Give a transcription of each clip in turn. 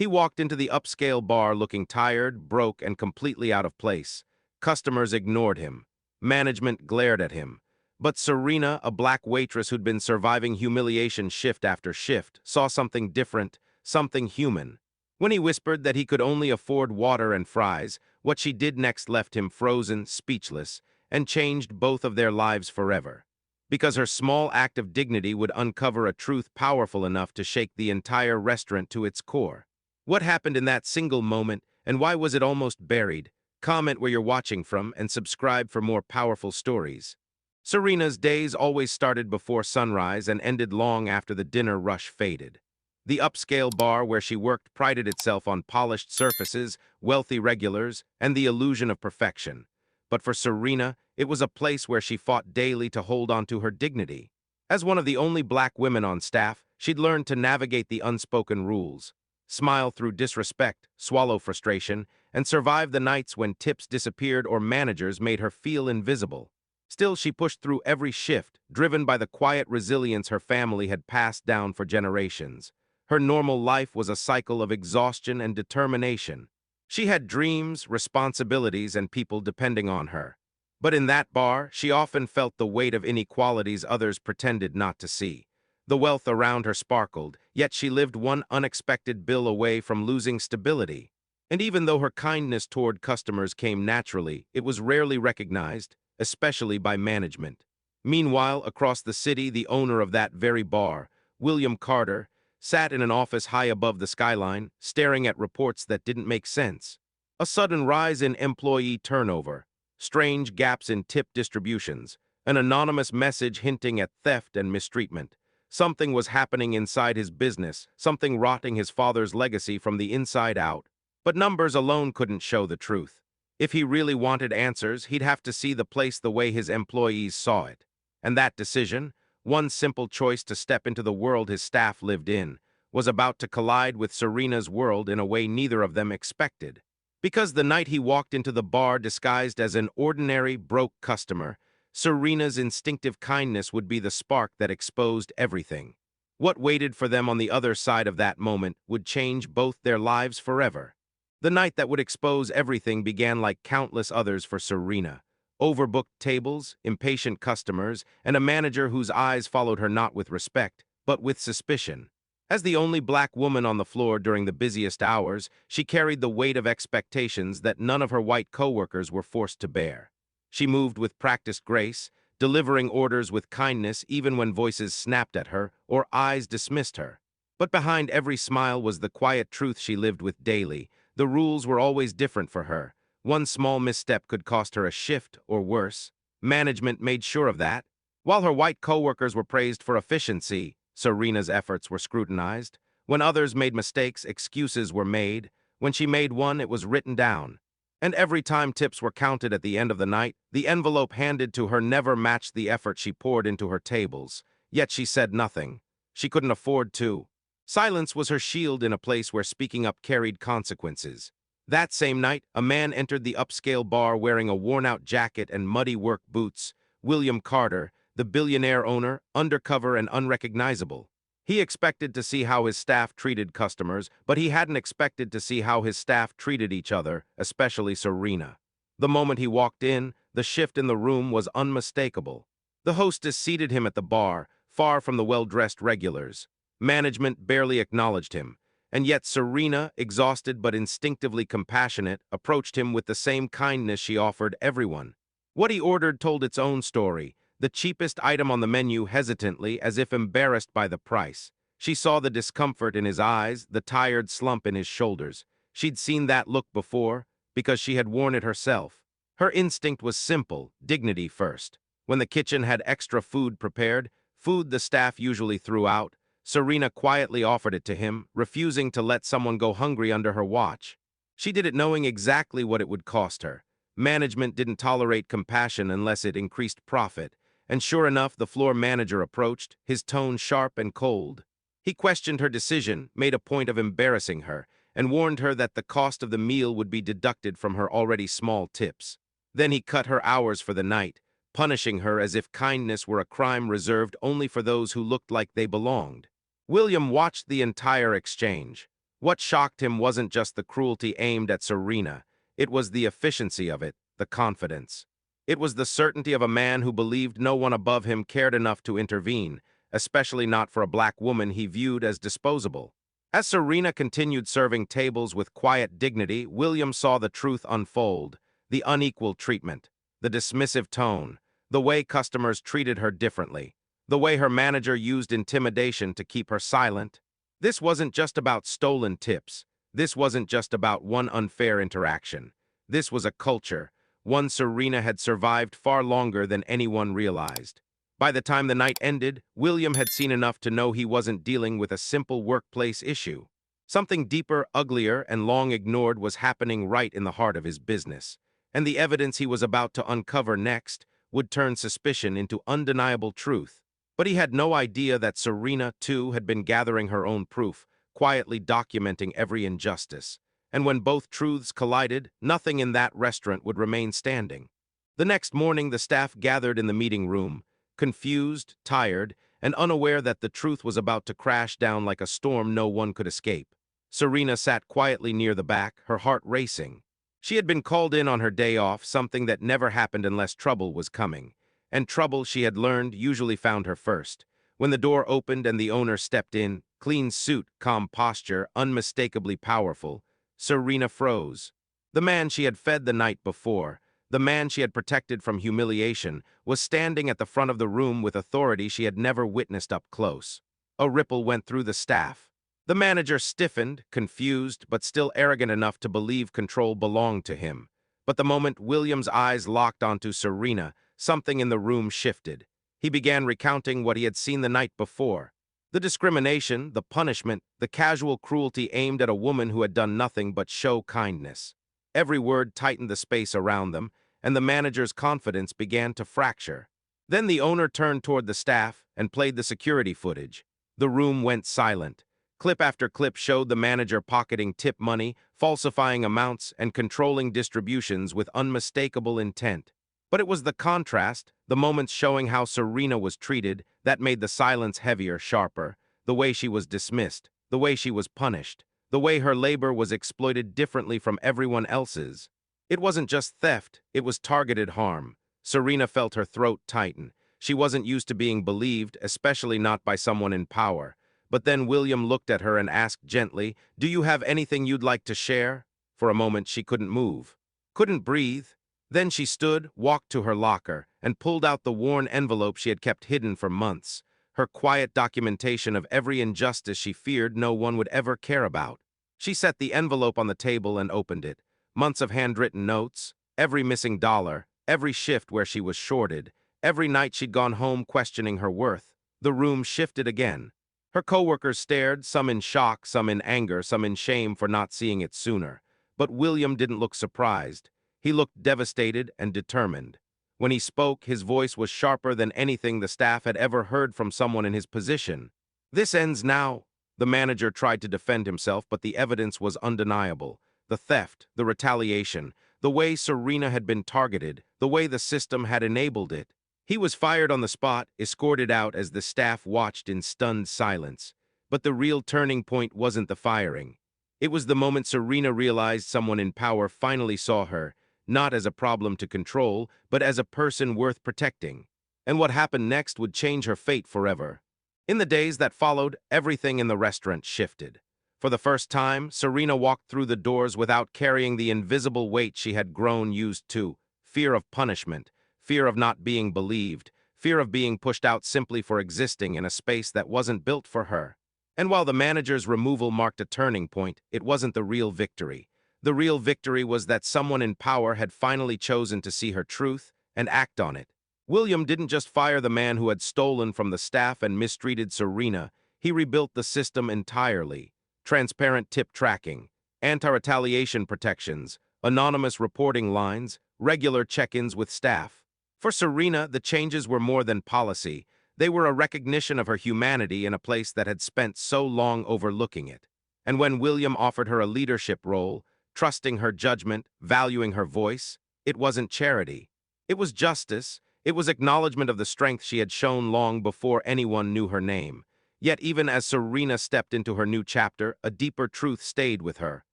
He walked into the upscale bar looking tired, broke, and completely out of place. Customers ignored him. Management glared at him. But Serena, a black waitress who'd been surviving humiliation shift after shift, saw something different, something human. When he whispered that he could only afford water and fries, what she did next left him frozen, speechless, and changed both of their lives forever. Because her small act of dignity would uncover a truth powerful enough to shake the entire restaurant to its core. What happened in that single moment, and why was it almost buried? Comment where you're watching from and subscribe for more powerful stories. Serena's days always started before sunrise and ended long after the dinner rush faded. The upscale bar where she worked prided itself on polished surfaces, wealthy regulars, and the illusion of perfection. But for Serena, it was a place where she fought daily to hold on to her dignity. As one of the only black women on staff, she'd learned to navigate the unspoken rules, smile through disrespect, swallow frustration, and survive the nights when tips disappeared or managers made her feel invisible. Still, she pushed through every shift, driven by the quiet resilience her family had passed down for generations. Her normal life was a cycle of exhaustion and determination. She had dreams, responsibilities, and people depending on her. But in that bar, she often felt the weight of inequalities others pretended not to see. The wealth around her sparkled, yet she lived one unexpected bill away from losing stability. And even though her kindness toward customers came naturally, it was rarely recognized, especially by management. Meanwhile, across the city, the owner of that very bar, William Carter, sat in an office high above the skyline, staring at reports that didn't make sense. A sudden rise in employee turnover, strange gaps in tip distributions, an anonymous message hinting at theft and mistreatment. Something was happening inside his business, something rotting his father's legacy from the inside out. But numbers alone couldn't show the truth. If he really wanted answers, he'd have to see the place the way his employees saw it. And that decision, one simple choice to step into the world his staff lived in, was about to collide with Serena's world in a way neither of them expected. Because the night he walked into the bar disguised as an ordinary, broke customer, Serena's instinctive kindness would be the spark that exposed everything. What waited for them on the other side of that moment would change both their lives forever. The night that would expose everything began like countless others for Serena. Overbooked tables, impatient customers, and a manager whose eyes followed her not with respect, but with suspicion. As the only black woman on the floor during the busiest hours, she carried the weight of expectations that none of her white coworkers were forced to bear. She moved with practiced grace, delivering orders with kindness even when voices snapped at her or eyes dismissed her. But behind every smile was the quiet truth she lived with daily. The rules were always different for her. One small misstep could cost her a shift or worse. Management made sure of that. While her white coworkers were praised for efficiency, Serena's efforts were scrutinized. When others made mistakes, excuses were made. When she made one, it was written down. And every time tips were counted at the end of the night, the envelope handed to her never matched the effort she poured into her tables. Yet she said nothing. She couldn't afford to. Silence was her shield in a place where speaking up carried consequences. That same night, a man entered the upscale bar wearing a worn-out jacket and muddy work boots. William Carter, the billionaire owner, undercover and unrecognizable. He expected to see how his staff treated customers, but he hadn't expected to see how his staff treated each other, especially Serena. The moment he walked in, the shift in the room was unmistakable. The hostess seated him at the bar, far from the well-dressed regulars. Management barely acknowledged him, and yet Serena, exhausted but instinctively compassionate, approached him with the same kindness she offered everyone. What he ordered told its own story, the cheapest item on the menu hesitantly, as if embarrassed by the price. She saw the discomfort in his eyes, the tired slump in his shoulders. She'd seen that look before, because she had worn it herself. Her instinct was simple, dignity first. When the kitchen had extra food prepared, food the staff usually threw out, Serena quietly offered it to him, refusing to let someone go hungry under her watch. She did it knowing exactly what it would cost her. Management didn't tolerate compassion unless it increased profit, and sure enough, the floor manager approached, his tone sharp and cold. He questioned her decision, made a point of embarrassing her, and warned her that the cost of the meal would be deducted from her already small tips. Then he cut her hours for the night, punishing her as if kindness were a crime reserved only for those who looked like they belonged. William watched the entire exchange. What shocked him wasn't just the cruelty aimed at Serena, it was the efficiency of it, the confidence. It was the certainty of a man who believed no one above him cared enough to intervene, especially not for a black woman he viewed as disposable. As Serena continued serving tables with quiet dignity, William saw the truth unfold, the unequal treatment, the dismissive tone, the way customers treated her differently, the way her manager used intimidation to keep her silent. This wasn't just about stolen tips. This wasn't just about one unfair interaction. This was a culture, one Serena had survived far longer than anyone realized. By the time the night ended, William had seen enough to know he wasn't dealing with a simple workplace issue. Something deeper, uglier, and long ignored was happening right in the heart of his business, and the evidence he was about to uncover next would turn suspicion into undeniable truth. But he had no idea that Serena, too, had been gathering her own proof, quietly documenting every injustice. And when both truths collided, nothing in that restaurant would remain standing. The next morning, the staff gathered in the meeting room, confused, tired, and unaware that the truth was about to crash down like a storm no one could escape. Serena sat quietly near the back, her heart racing. She had been called in on her day off, something that never happened unless trouble was coming. And trouble, she had learned, usually found her first. When the door opened and the owner stepped in, clean suit, calm posture, unmistakably powerful, Serena froze. The man she had fed the night before, the man she had protected from humiliation, was standing at the front of the room with authority she had never witnessed up close. A ripple went through the staff. The manager stiffened, confused, but still arrogant enough to believe control belonged to him. But the moment William's eyes locked onto Serena, something in the room shifted. He began recounting what he had seen the night before. The discrimination, the punishment, the casual cruelty aimed at a woman who had done nothing but show kindness. Every word tightened the space around them, and the manager's confidence began to fracture. Then the owner turned toward the staff and played the security footage. The room went silent. Clip after clip showed the manager pocketing tip money, falsifying amounts, and controlling distributions with unmistakable intent. But it was the contrast, the moments showing how Serena was treated, that made the silence heavier, sharper, the way she was dismissed, the way she was punished, the way her labor was exploited differently from everyone else's. It wasn't just theft, it was targeted harm. Serena felt her throat tighten. She wasn't used to being believed, especially not by someone in power. But then William looked at her and asked gently, "Do you have anything you'd like to share?" For a moment she couldn't move, couldn't breathe. Then she stood, walked to her locker, and pulled out the worn envelope she had kept hidden for months, her quiet documentation of every injustice she feared no one would ever care about. She set the envelope on the table and opened it. Months of handwritten notes, every missing dollar, every shift where she was shorted, every night she'd gone home questioning her worth. The room shifted again. Her coworkers stared, some in shock, some in anger, some in shame for not seeing it sooner. But William didn't look surprised. He looked devastated and determined. When he spoke, his voice was sharper than anything the staff had ever heard from someone in his position. "This ends now." The manager tried to defend himself, but the evidence was undeniable. The theft, the retaliation, the way Serena had been targeted, the way the system had enabled it. He was fired on the spot, escorted out as the staff watched in stunned silence. But the real turning point wasn't the firing. It was the moment Serena realized someone in power finally saw her, not as a problem to control, but as a person worth protecting. And what happened next would change her fate forever. In the days that followed, everything in the restaurant shifted. For the first time, Serena walked through the doors without carrying the invisible weight she had grown used to: fear of punishment, fear of not being believed, fear of being pushed out simply for existing in a space that wasn't built for her. And while the manager's removal marked a turning point, it wasn't the real victory. The real victory was that someone in power had finally chosen to see her truth and act on it. William didn't just fire the man who had stolen from the staff and mistreated Serena. He rebuilt the system entirely. Transparent tip tracking, anti-retaliation protections, anonymous reporting lines, regular check-ins with staff. For Serena, the changes were more than policy. They were a recognition of her humanity in a place that had spent so long overlooking it. And when William offered her a leadership role, trusting her judgment, valuing her voice, it wasn't charity. It was justice. It was acknowledgement of the strength she had shown long before anyone knew her name. Yet even as Serena stepped into her new chapter, a deeper truth stayed with her.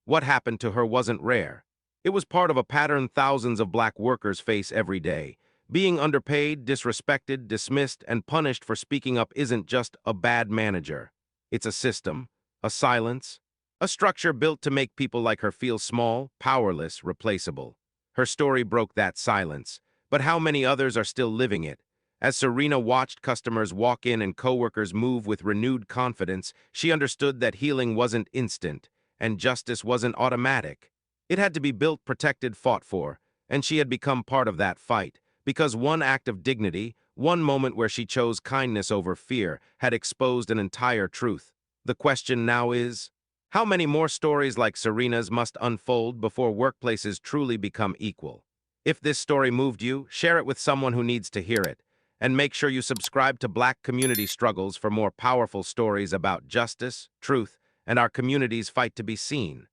What happened to her wasn't rare. It was part of a pattern thousands of black workers face every day. Being underpaid, disrespected, dismissed, and punished for speaking up isn't just a bad manager. It's a system, a silence, a structure built to make people like her feel small, powerless, replaceable. Her story broke that silence, but how many others are still living it? As Serena watched customers walk in and coworkers move with renewed confidence, she understood that healing wasn't instant, and justice wasn't automatic. It had to be built, protected, fought for, and she had become part of that fight, because one act of dignity, one moment where she chose kindness over fear, had exposed an entire truth. The question now is, how many more stories like Serena's must unfold before workplaces truly become equal? If this story moved you, share it with someone who needs to hear it. And make sure you subscribe to Black Community Struggles for more powerful stories about justice, truth, and our community's fight to be seen.